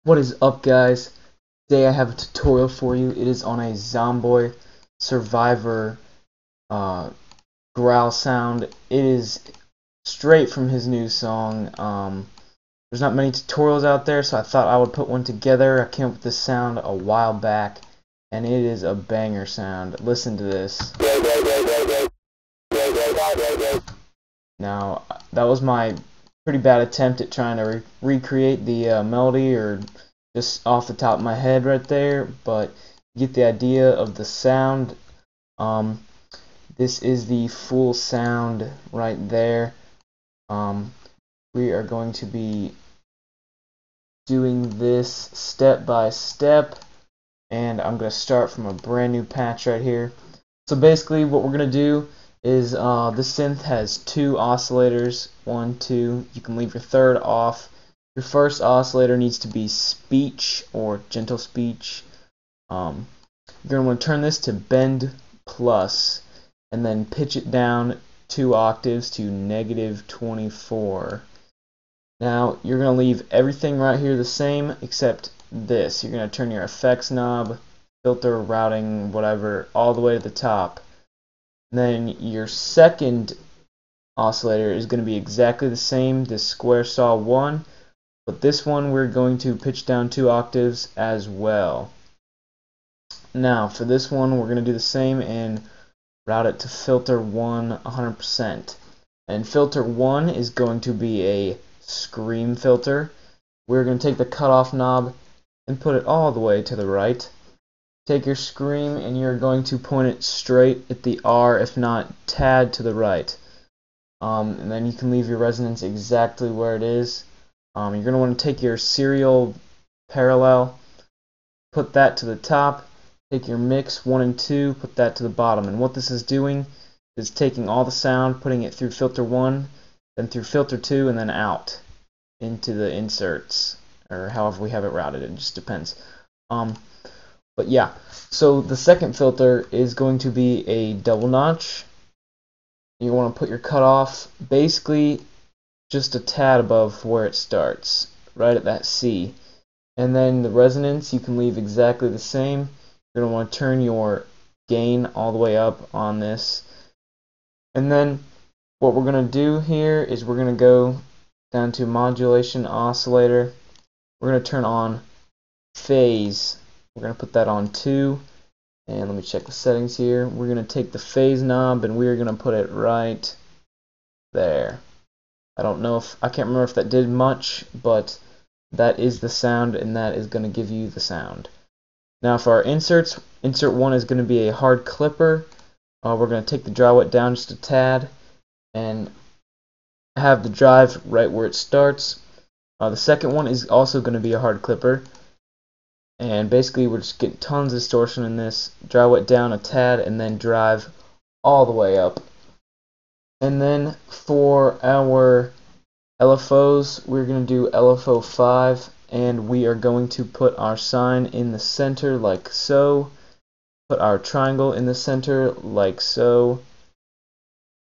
What is up, guys? Today I have a tutorial for you. It is on a Zomboy Survivor growl sound. It is straight from his new song. There's not many tutorials out there, so I thought I would put one together. I came up with this sound a while back, and it is a banger sound. Listen to this. Now, that was my pretty bad attempt at trying to recreate the melody, or just off the top of my head right there, but you get the idea of the sound. This is the full sound right there. We are going to be doing this step by step, and I'm going to start from a brand new patch right here. So basically what we're going to do is this synth has two oscillators, 1, 2. You can leave your third off. Your first oscillator needs to be speech or gentle speech. You're going to want to turn this to bend plus and then pitch it down 2 octaves to -24. Now you're going to leave everything right here the same except this. You're going to turn your effects knob, filter, routing, whatever, all the way to the top. Then your second oscillator is going to be exactly the same, this square saw 1, but this one we're going to pitch down 2 octaves as well. Now for this one we're going to do the same and route it to filter 1 100%. And filter 1 is going to be a scream filter. We're going to take the cutoff knob and put it all the way to the right. Take your scream and you're going to point it straight at the R, if not tad to the right. And then you can leave your resonance exactly where it is. You're going to want to take your serial parallel, put that to the top, take your mix 1 and 2, put that to the bottom. And what this is doing is taking all the sound, putting it through filter 1, then through filter 2, and then out into the inserts, or however we have it routed. It just depends. But yeah, so the second filter is going to be a double notch. You want to put your cutoff basically just a tad above where it starts, right at that C. And then the resonance you can leave exactly the same. You're going to want to turn your gain all the way up on this. And then what we're going to do here is we're going to go down to modulation oscillator. We're going to turn on phase. We're going to put that on 2, and let me check the settings here. We're going to take the phase knob and we're going to put it right there. I can't remember if that did much, but that is the sound, and that is going to give you the sound. Now for our inserts, insert 1 is going to be a hard clipper. We're going to take the dry wet down just a tad and have the drive right where it starts. The second one is also going to be a hard clipper. And basically we're just getting tons of distortion in this. Dry wet down a tad and then drive all the way up. And then for our LFOs, we're going to do LFO 5, and we are going to put our sign in the center like so. Put our triangle in the center like so.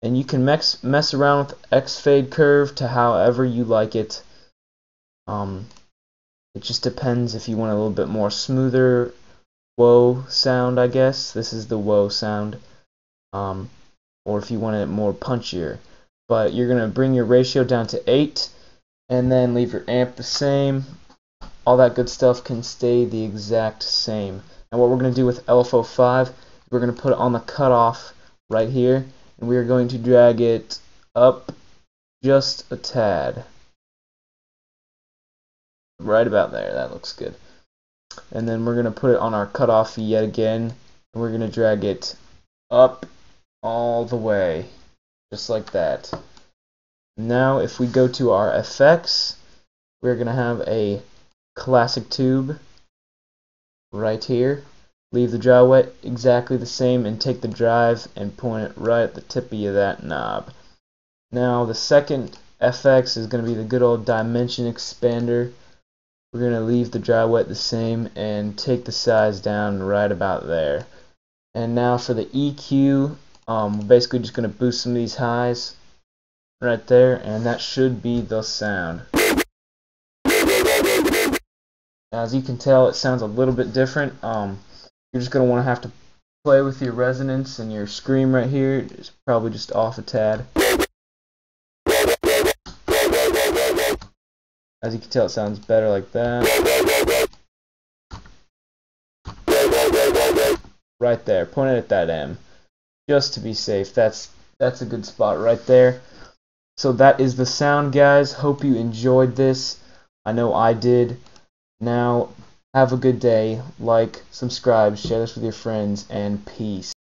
And you can mess around with X fade curve to however you like it. It just depends if you want a little bit more smoother whoa sound, I guess. This is the whoa sound. Or if you want it more punchier. But you're going to bring your ratio down to 8 and then leave your amp the same. All that good stuff can stay the exact same. And what we're going to do with LFO 5, we're going to put it on the cutoff right here, and we are going to drag it up just a tad. Right about there, that looks good. And then we're going to put it on our cutoff yet again, and we're going to drag it up all the way, just like that. Now if we go to our effects, we're going to have a classic tube right here. Leave the dry wet exactly the same and take the drive and point it right at the tip of that knob. Now the second FX is going to be the good old dimension expander. We're going to leave the dry wet the same and take the size down right about there. And now for the EQ, we're basically just going to boost some of these highs right there, and that should be the sound. As you can tell, it sounds a little bit different. You're just going to want to have to play with your resonance and your scream right here. It's probably just off a tad. As you can tell, it sounds better like that. Right there, point it at that M, just to be safe. That's a good spot right there. So that is the sound, guys. Hope you enjoyed this. I know I did. Now, have a good day. Like, subscribe, share this with your friends, and peace.